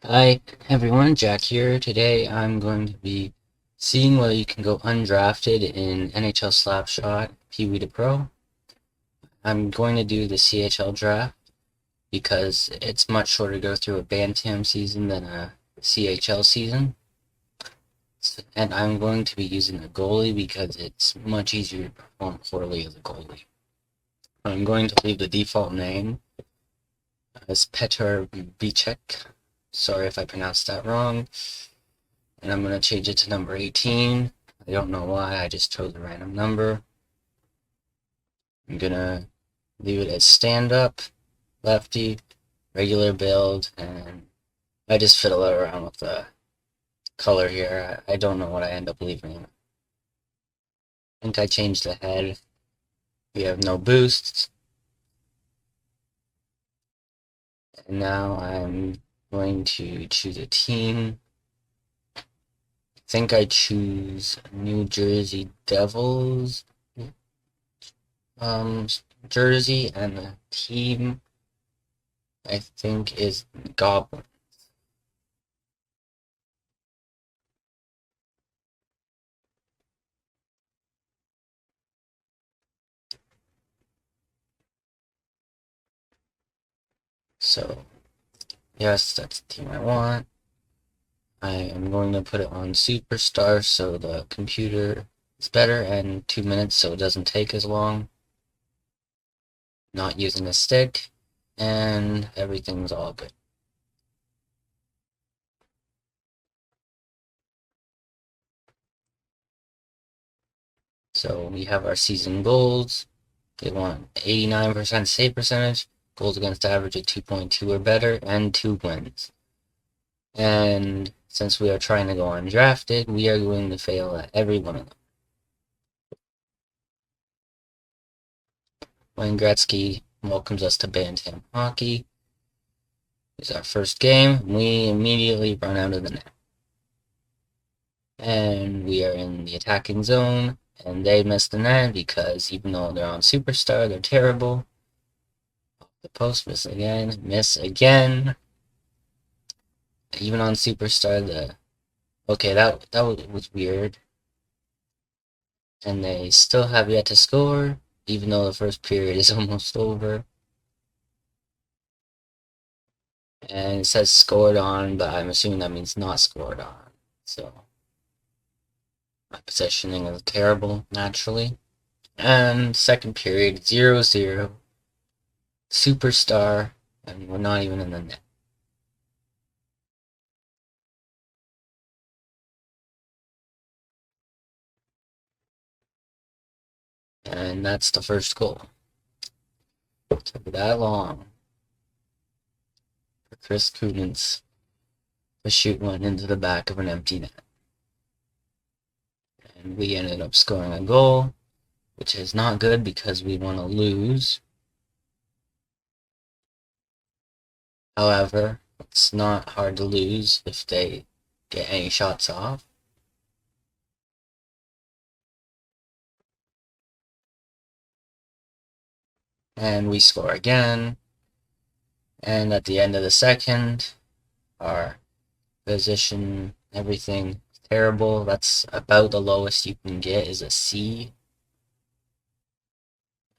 Hi everyone, Jack here. Today I'm going to be seeing whether you can go undrafted in NHL Slapshot Pee Wee to Pro. I'm going to do the CHL draft because it's much shorter to go through a Bantam season than a CHL season. And I'm going to be using a goalie because it's much easier to perform poorly as a goalie. I'm going to leave the default name as Petr Bicek. Sorry if I pronounced that wrong. And I'm going to change it to number 18. I don't know why, I just chose a random number. I'm going to leave it as stand-up, lefty, regular build, and I just fiddle around with the color here. I don't know what I end up leaving. I think I changed the head. We have no boosts. And now I'm going to choose a team. I think I choose New Jersey Devils jersey, and the team I think is Goblin. So yes, that's the team I want. I am going to put it on Superstar so the computer is better, and 2 minutes so it doesn't take as long. Not using a stick, and everything's all good. So we have our season goals. They want 89% save percentage, goals against average of 2.2 or better, and 2 wins. And since we are trying to go undrafted, we are going to fail at every one of them. Wayne Gretzky welcomes us to Bantam Hockey. It's our first game. We immediately run out of the net. And we are in the attacking zone, and they miss the net because even though they're on Superstar, they're terrible. The post, miss again. Even on Superstar, okay, that was weird. And they still have yet to score, even though the first period is almost over. And it says scored on, but I'm assuming that means not scored on. So my positioning is terrible, naturally. And second period, 0-0. Superstar, and we're not even in the net. And that's the first goal. It took that long for Chris Kunitz to shoot one into the back of an empty net. And we ended up scoring a goal, which is not good because we want to lose. However, it's not hard to lose if they get any shots off. And we score again. And at the end of the second, our position, everything is terrible. That's about the lowest you can get is a C.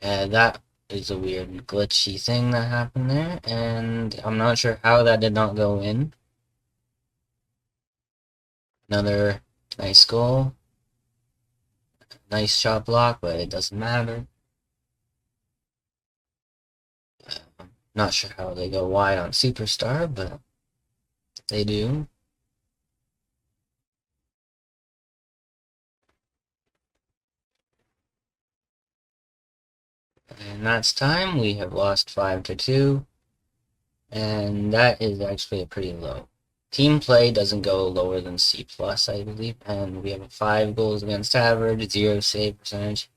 And that is a weird glitchy thing that happened there, and I'm not sure how that did not go in. Another nice goal. Nice shot block, but it doesn't matter. Not sure how they go wide on Superstar, but they do. And that's time. We have lost 5-2. And that is actually a pretty low. Team play doesn't go lower than C+, I believe. And we have a 5 goals against average, 0 save percentage.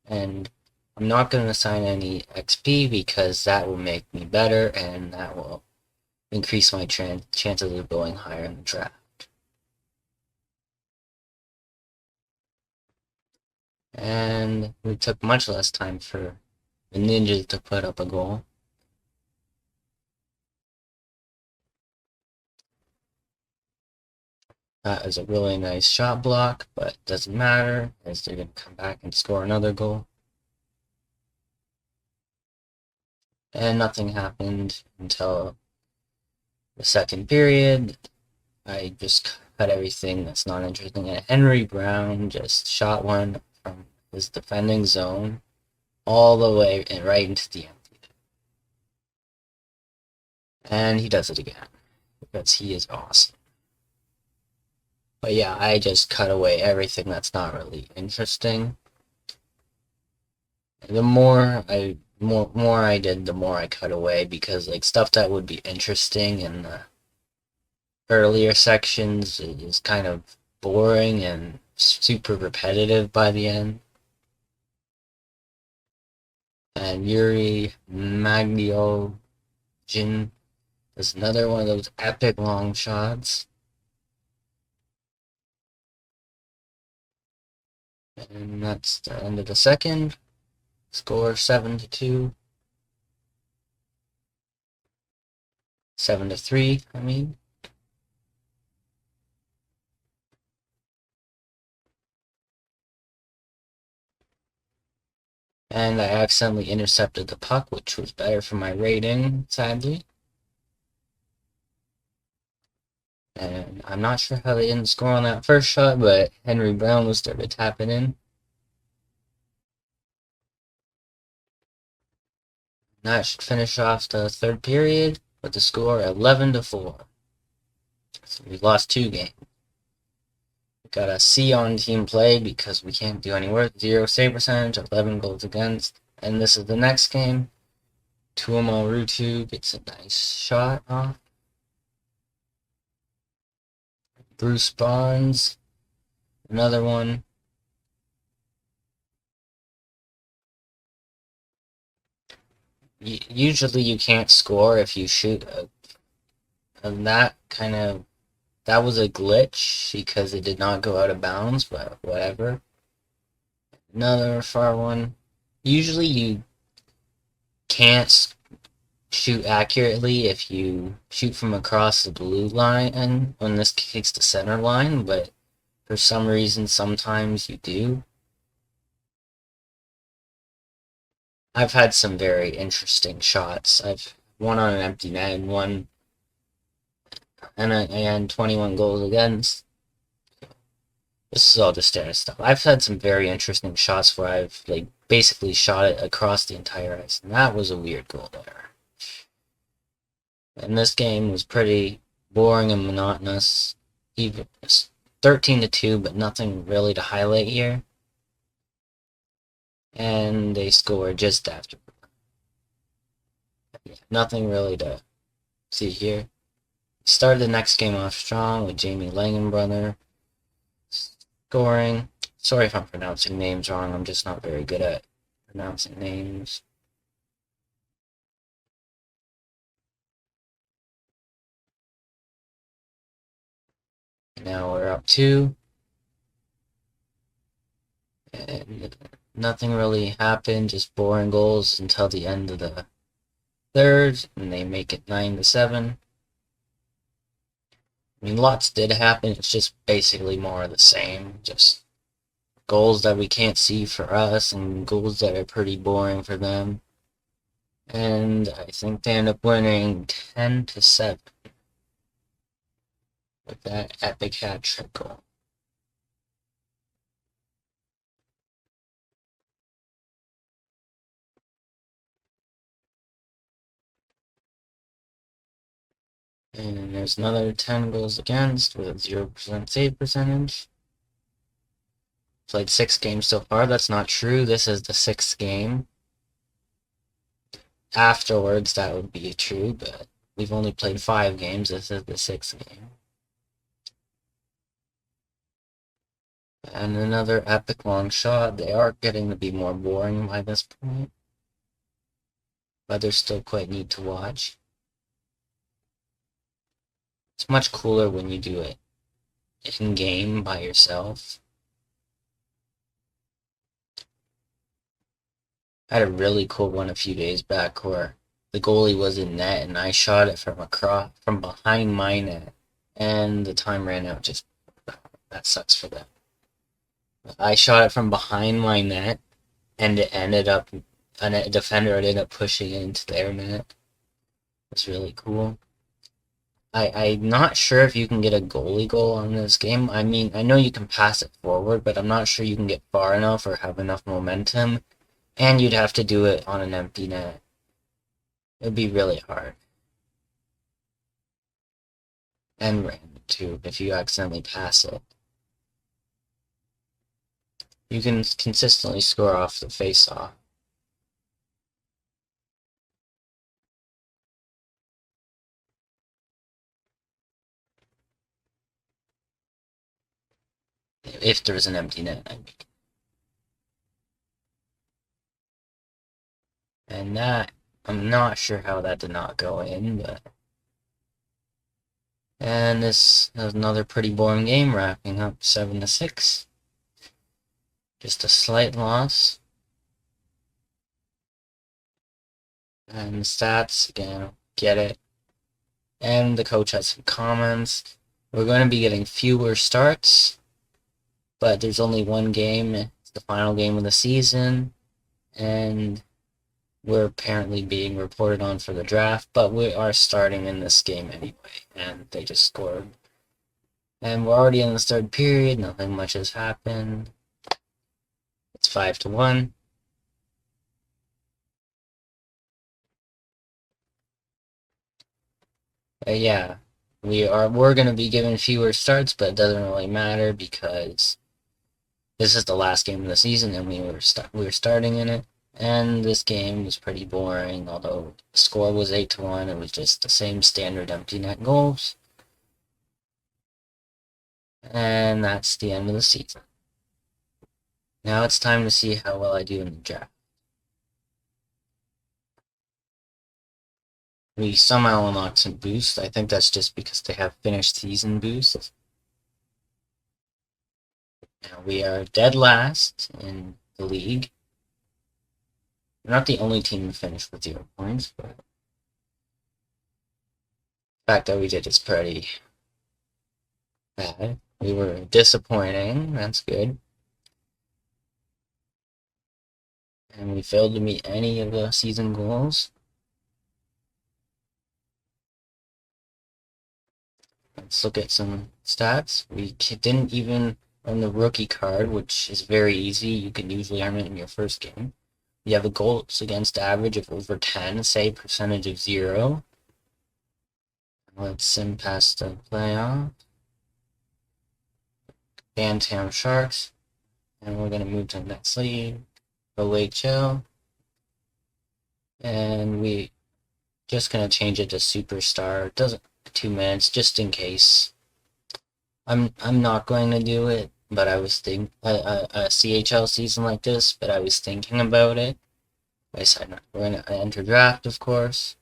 And I'm not going to assign any XP because that will make me better and that will increase my chances of going higher in the draft. And it took much less time for the Ninjas to put up a goal. That is a really nice shot block, but doesn't matter as they're going to come back and score another goal. And nothing happened until the second period. I just cut everything that's not interesting. And Henry Brown just shot one from his defending zone all the way and right into the empty. And he does it again because he is awesome. But yeah, I just cut away everything that's not really interesting. The more I did, the more I cut away, because like stuff that would be interesting in the earlier sections is kind of boring and super repetitive by the end. And Yuri Magniogin is another one of those epic long shots. And that's the end of the second. Score 7-2. 7-3, I mean. And I accidentally intercepted the puck, which was better for my rating, sadly. And I'm not sure how they didn't score on that first shot, but Henry Brown was there to tap it in. That should finish off the third period with the score 11-4. So we lost 2 games. We got a C on team play because we can't do any work. 0 save percentage, 11 goals against. And this is the next game. Tuomo Rutu gets a nice shot off. Bruce Barnes, another one. Usually you can't score if you shoot and that was a glitch because it did not go out of bounds, but whatever. Another far one. Usually you can't shoot accurately if you shoot from across the blue line, and in this case the center line, but for some reason sometimes you do. I've had some very interesting shots. I've one on an empty net and one and 21 goals against. This is all just status stuff. I've had some very interesting shots where I've like basically shot it across the entire ice, and that was a weird goal there. And this game was pretty boring and monotonous. Even 13-2, but nothing really to highlight here. And they scored just after. Yeah, nothing really to see here. Started the next game off strong with Jamie Langenbrunner scoring. Sorry if I'm pronouncing names wrong, I'm just not very good at pronouncing names. Now we're up 2. And nothing really happened, just boring goals until the end of the third, and they make it 9-7. I mean, lots did happen, it's just basically more of the same, just goals that we can't see for us, and goals that are pretty boring for them. And I think they end up winning 10-7 with that epic hat trick goal. And there's another 10 goals against with a 0% save percentage. Played 6 games so far. That's not true. This is the 6th game. Afterwards, that would be true, but we've only played 5 games. This is the 6th game. And another epic long shot. They are getting to be more boring by this point, but they're still quite neat to watch. It's much cooler when you do it in-game by yourself. I had a really cool one a few days back where the goalie was in net and I shot it from behind my net, and the time ran out just that sucks for them. I shot it from behind my net, and it ended up, a defender ended up pushing it into their net. It's really cool. I'm not sure if you can get a goalie goal on this game. I mean, I know you can pass it forward, but I'm not sure you can get far enough or have enough momentum, and you'd have to do it on an empty net. It'd be really hard. And random, too, if you accidentally pass it. You can consistently score off the face-off. If there's an empty net, I mean. And that, I'm not sure how that did not go in, but... And this is another pretty boring game, wrapping up 7-6. Just a slight loss. And the stats, again, get it. And the coach has some comments. We're going to be getting fewer starts, but there's only one game. It's the final game of the season, and we're apparently being reported on for the draft, but we are starting in this game anyway, and they just scored. And we're already in the third period, nothing much has happened. It's 5-1. Yeah, we're gonna be given fewer starts, but it doesn't really matter because this is the last game of the season, and we were starting in it. And this game was pretty boring, although the score was 8-1. It was just the same standard empty net goals. And that's the end of the season. Now it's time to see how well I do in the draft. We somehow unlocked some boosts. I think that's just because they have finished season boosts. Now we are dead last in the league. We're not the only team to finish with 0 points, but the fact that we did is pretty bad. We were disappointing, that's good. And we failed to meet any of the season goals. Let's look at some stats. We didn't even earn the rookie card, which is very easy. You can usually earn it in your first game. We have a goals against average of over 10, save percentage of 0. Let's sim past the playoff. Bantam Sharks. And we're going to move to the next league. OHL. And we just going to change it to Superstar. It doesn't 2 minutes, just in case. I'm not going to do it, but I was thinking a CHL season like this, but I was thinking about it. I decided not. We're going to enter draft, of course.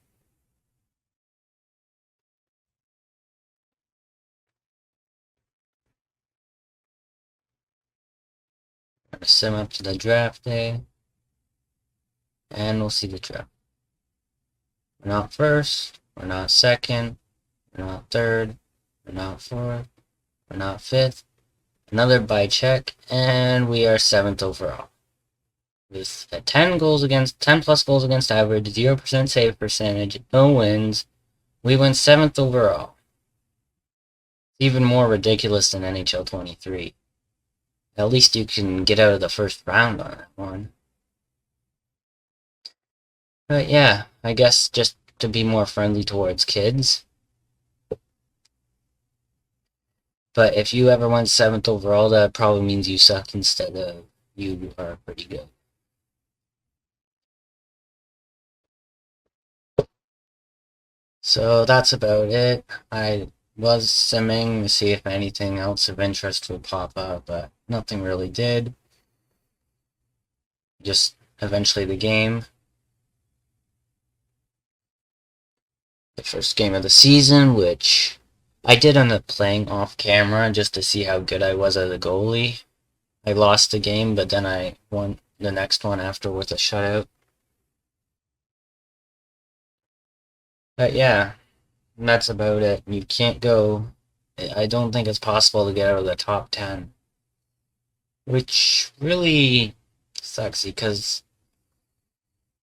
We're going to sim up to the draft day, and we'll see the draft. We're not first, we're not second, we're not third, we're not fourth, we're not fifth. Another bye check, and we are 7th overall. With 10 plus goals against average, 0% save percentage, no wins, we went 7th overall. Even more ridiculous than NHL 23. At least you can get out of the first round on that one. But yeah, I guess just to be more friendly towards kids. But if you ever went 7th overall, that probably means you suck instead of you are pretty good. So that's about it. I was simming to see if anything else of interest would pop up, but nothing really did. Just eventually the game. The first game of the season, which I did end up playing off camera just to see how good I was as a goalie. I lost the game, but then I won the next one after with a shutout. But yeah, that's about it. You can't go I don't think it's possible to get out of the top 10. Which really sucks because,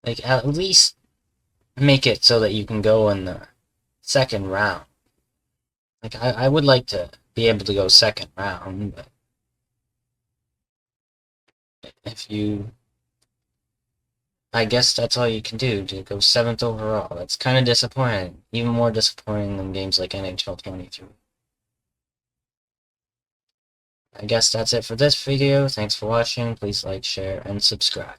like, at least make it so that you can go in the second round. Like, I would like to be able to go second round, but if you, I guess that's all you can do to go 7th overall. That's kind of disappointing. Even more disappointing than games like NHL 23. I guess that's it for this video. Thanks for watching. Please like, share, and subscribe.